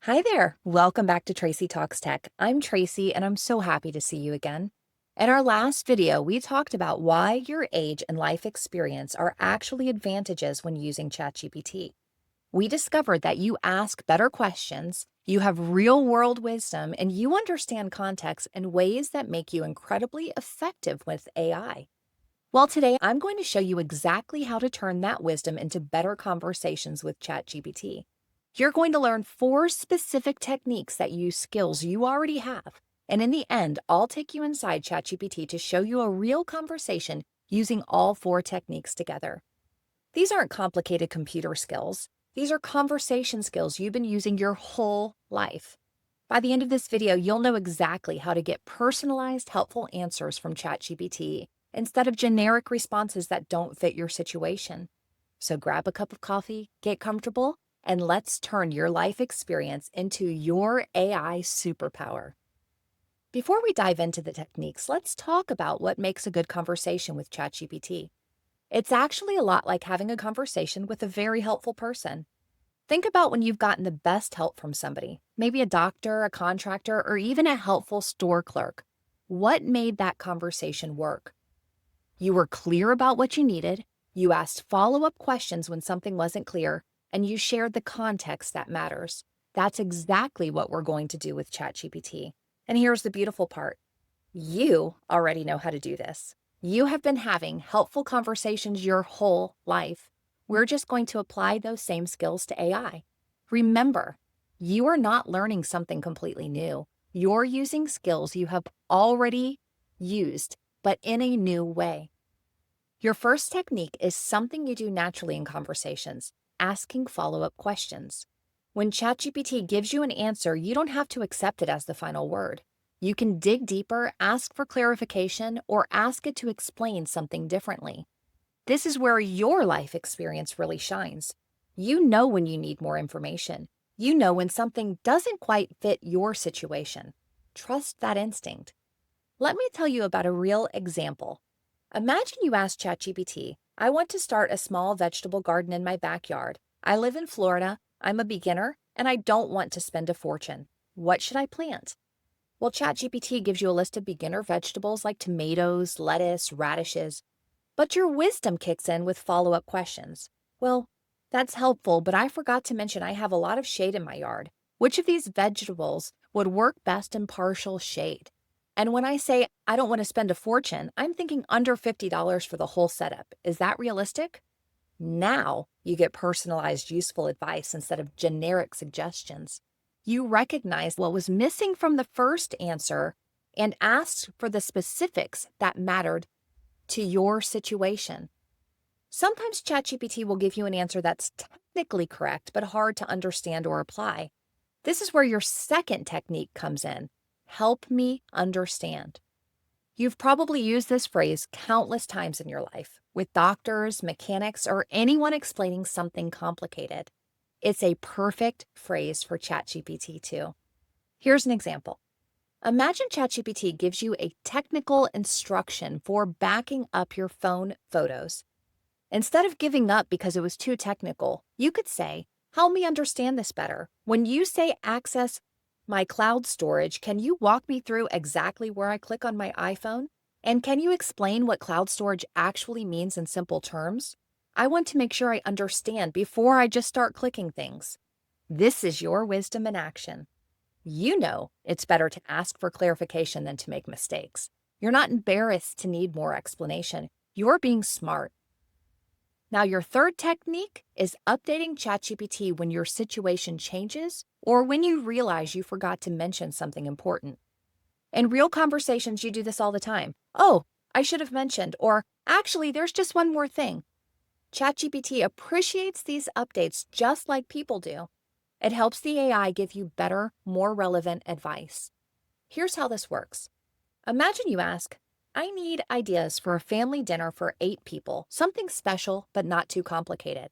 Hi there. Welcome back to Tracy Talks Tech. I'm Tracy, and I'm so happy to see you again. In our last video, we talked about why your age and life experience are actually advantages when using ChatGPT. We discovered that you ask better questions, you have real-world wisdom, and you understand context in ways that make you incredibly effective with AI. Well, today I'm going to show you exactly how to turn that wisdom into better conversations with ChatGPT. You're going to learn 4 specific techniques that use skills you already have. And in the end, I'll take you inside ChatGPT to show you a real conversation using all 4 techniques together. These aren't complicated computer skills. These are conversation skills you've been using your whole life. By the end of this video, you'll know exactly how to get personalized, helpful answers from ChatGPT instead of generic responses that don't fit your situation. So grab a cup of coffee, get comfortable, and let's turn your life experience into your AI superpower. Before we dive into the techniques, let's talk about what makes a good conversation with ChatGPT. It's actually a lot like having a conversation with a very helpful person. Think about when you've gotten the best help from somebody, maybe a doctor, a contractor, or even a helpful store clerk. What made that conversation work? You were clear about what you needed, you asked follow-up questions when something wasn't clear, and you shared the context that matters. That's exactly what we're going to do with ChatGPT. And here's the beautiful part. You already know how to do this. You have been having helpful conversations your whole life. We're just going to apply those same skills to AI. Remember, you are not learning something completely new. You're using skills you have already used, but in a new way. Your first technique is something you do naturally in conversations, asking follow-up questions. When ChatGPT gives you an answer, you don't have to accept it as the final word. You can dig deeper, ask for clarification, or ask it to explain something differently. This is where your life experience really shines. You know when you need more information. You know when something doesn't quite fit your situation. Trust that instinct. Let me tell you about a real example. Imagine you ask ChatGPT, I want to start a small vegetable garden in my backyard. I live in Florida, I'm a beginner, and I don't want to spend a fortune. What should I plant? Well, ChatGPT gives you a list of beginner vegetables like tomatoes, lettuce, radishes, but your wisdom kicks in with follow-up questions. Well, that's helpful, but I forgot to mention I have a lot of shade in my yard. Which of these vegetables would work best in partial shade? And when I say I don't want to spend a fortune, I'm thinking under $50 for the whole setup. Is that realistic? Now you get personalized, useful advice instead of generic suggestions. You recognize what was missing from the first answer and asked for the specifics that mattered to your situation. Sometimes ChatGPT will give you an answer that's technically correct, but hard to understand or apply. This is where your second technique comes in. Help me understand. You've probably used this phrase countless times in your life, with doctors, mechanics, or anyone explaining something complicated. It's a perfect phrase for ChatGPT too. Here's an example. Imagine ChatGPT gives you a technical instruction for backing up your phone photos. Instead of giving up because it was too technical, you could say, help me understand this better. When you say access my cloud storage, can you walk me through exactly where I click on my iPhone? And can you explain what cloud storage actually means in simple terms? I want to make sure I understand before I just start clicking things. This is your wisdom in action. You know it's better to ask for clarification than to make mistakes. You're not embarrassed to need more explanation. You're being smart. Now, your third technique is updating ChatGPT when your situation changes or when you realize you forgot to mention something important. In real conversations, you do this all the time. Oh, I should have mentioned, or actually, there's just one more thing. ChatGPT appreciates these updates just like people do. It helps the AI give you better, more relevant advice. Here's how this works. Imagine you ask, I need ideas for a family dinner for 8 people, something special but not too complicated.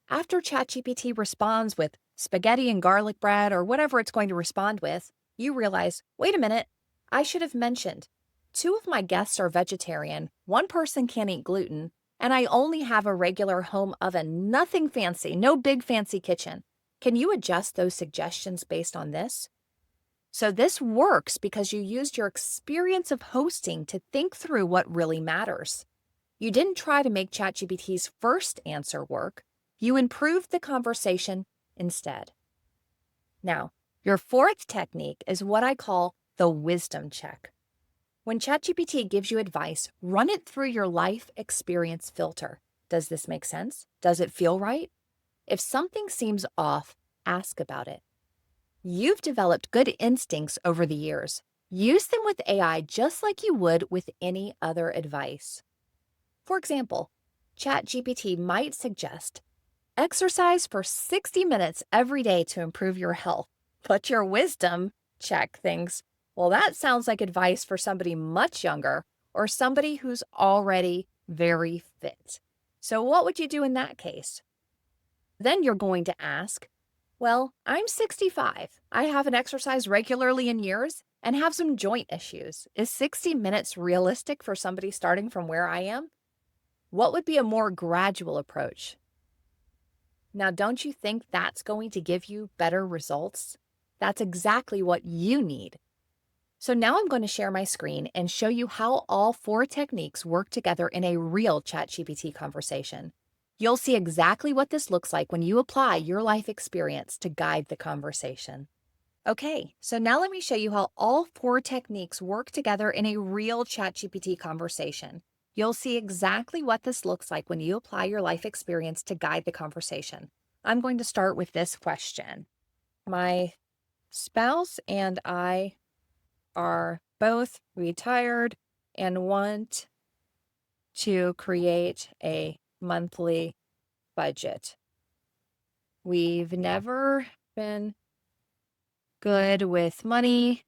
After ChatGPT responds with spaghetti and garlic bread or whatever it's going to respond with, you realize, wait a minute, I should have mentioned. 2 of my guests are vegetarian, 1 person can't eat gluten, and I only have a regular home oven, nothing fancy, no big fancy kitchen. Can you adjust those suggestions based on this? So this works because you used your experience of hosting to think through what really matters. You didn't try to make ChatGPT's first answer work. You improved the conversation instead. Now, your fourth technique is what I call the wisdom check. When ChatGPT gives you advice, run it through your life experience filter. Does this make sense? Does it feel right? If something seems off, ask about it. You've developed good instincts over the years. Use them with AI just like you would with any other advice. For example, ChatGPT might suggest exercise for 60 minutes every day to improve your health. But your wisdom check thinks, well, that sounds like advice for somebody much younger or somebody who's already very fit. So what would you do in that case? Then you're going to ask, well, I'm 65. I haven't exercised regularly in years and have some joint issues. Is 60 minutes realistic for somebody starting from where I am? What would be a more gradual approach? Now, don't you think that's going to give you better results? That's exactly what you need. So now I'm going to share my screen and show you how all four techniques work together in a real ChatGPT conversation. You'll see exactly what this looks like when you apply your life experience to guide the conversation. Okay, so now let me show you how all four techniques work together in a real ChatGPT conversation. You'll see exactly what this looks like when you apply your life experience to guide the conversation. I'm going to start with this question. My spouse and I are both retired and want to create a monthly budget. We've never been good with money,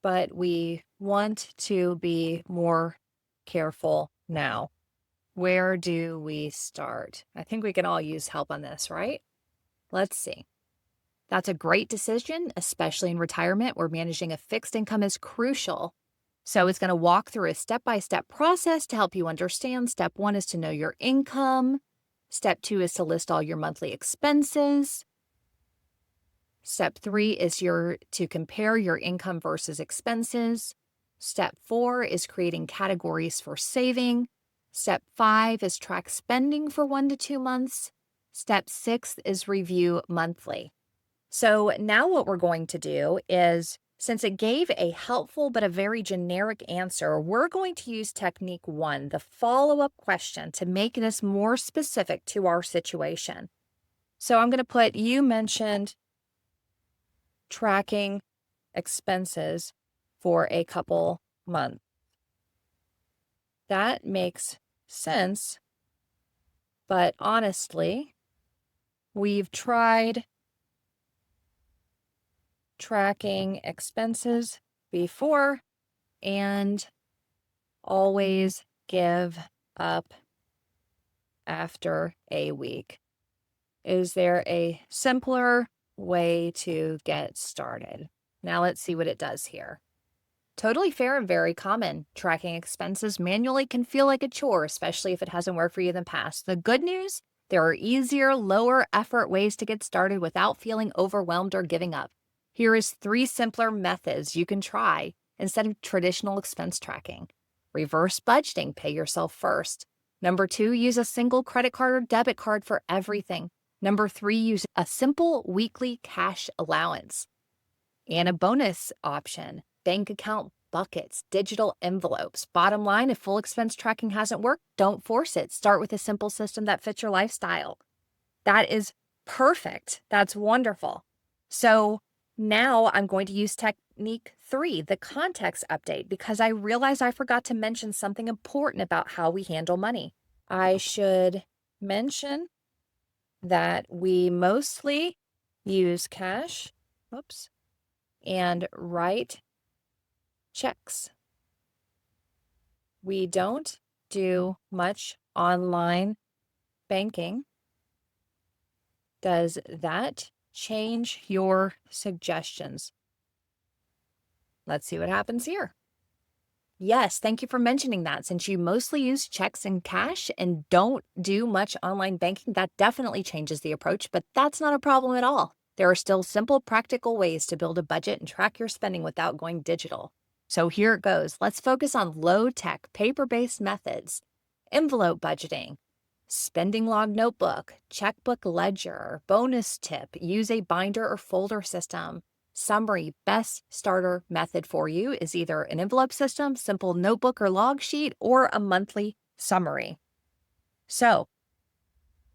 but we want to be more careful now. Where do we start? I think we can all use help on this, right? Let's see. That's a great decision, especially in retirement where managing a fixed income is crucial. So it's going to walk through a step-by-step process to help you understand. Step 1 is to know your income. Step 2 is to list all your monthly expenses. Step 3 is to compare your income versus expenses. Step 4 is creating categories for saving. Step 5 is track spending for 1 to 2 months. Step 6 is review monthly. So now what we're going to do is, since it gave a helpful but a very generic answer, we're going to use technique 1, the follow-up question, to make this more specific to our situation. So I'm going to put, you mentioned tracking expenses for a couple months. That makes sense, but honestly, we've tried tracking expenses before and always give up after a week. Is there a simpler way to get started? Now let's see what it does here. Totally fair and very common. Tracking expenses manually can feel like a chore, especially if it hasn't worked for you in the past. The good news, there are easier, lower effort ways to get started without feeling overwhelmed or giving up. Here is 3 simpler methods you can try instead of traditional expense tracking. Reverse budgeting, pay yourself first. Number 2, use a single credit card or debit card for everything. Number 3, use a simple weekly cash allowance. And a bonus option, bank account buckets, digital envelopes. Bottom line, if full expense tracking hasn't worked, don't force it. Start with a simple system that fits your lifestyle. That is perfect. That's wonderful. So now I'm going to use technique 3, the context update, because I realized I forgot to mention something important about how we handle money. I should mention that we mostly use cash, and write checks. We don't do much online banking. Does that change your suggestions? Let's see what happens here. Yes, thank you for mentioning that. Since you mostly use checks and cash and don't do much online banking, that definitely changes the approach, but that's not a problem at all. There are still simple, practical ways to build a budget and track your spending without going digital. So here it goes. Let's focus on low tech, paper based methods: envelope budgeting, spending log notebook, checkbook ledger. Bonus tip: use a binder or folder system. Summary: best starter method for you is either an envelope system, simple notebook or log sheet, or a monthly summary. So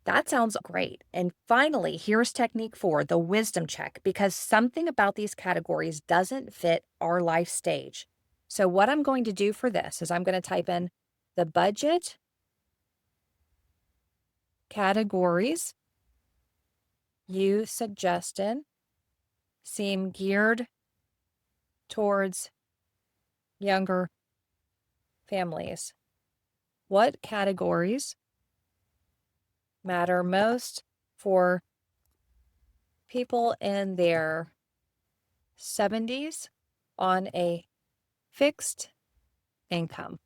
that sounds great. And finally, here's technique 4, the wisdom check, because something about these categories doesn't fit our life stage. So what I'm going to do for this is I'm going to type in the budget categories you suggested seem geared towards younger families. What categories matter most for people in their 70s on a fixed income?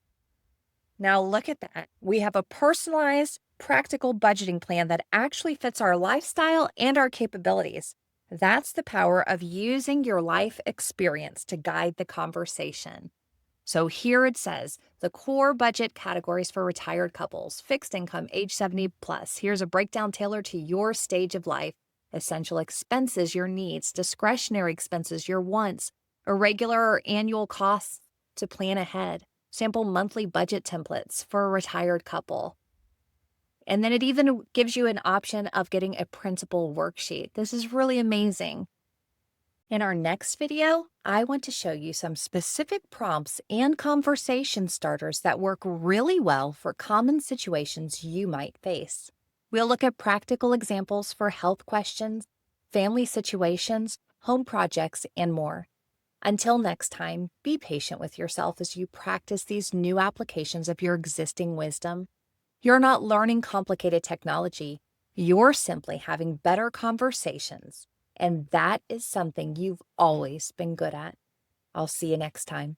Now, look at that. We have a personalized, practical budgeting plan that actually fits our lifestyle and our capabilities. That's the power of using your life experience to guide the conversation. So here it says the core budget categories for retired couples: fixed income, age 70 plus. Here's a breakdown tailored to your stage of life: essential expenses, your needs; discretionary expenses, your wants; irregular or annual costs to plan ahead; sample monthly budget templates for a retired couple. And then it even gives you an option of getting a principal worksheet. This is really amazing. In our next video, I want to show you some specific prompts and conversation starters that work really well for common situations you might face. We'll look at practical examples for health questions, family situations, home projects, and more. Until next time, be patient with yourself as you practice these new applications of your existing wisdom. You're not learning complicated technology. You're simply having better conversations. And that is something you've always been good at. I'll see you next time.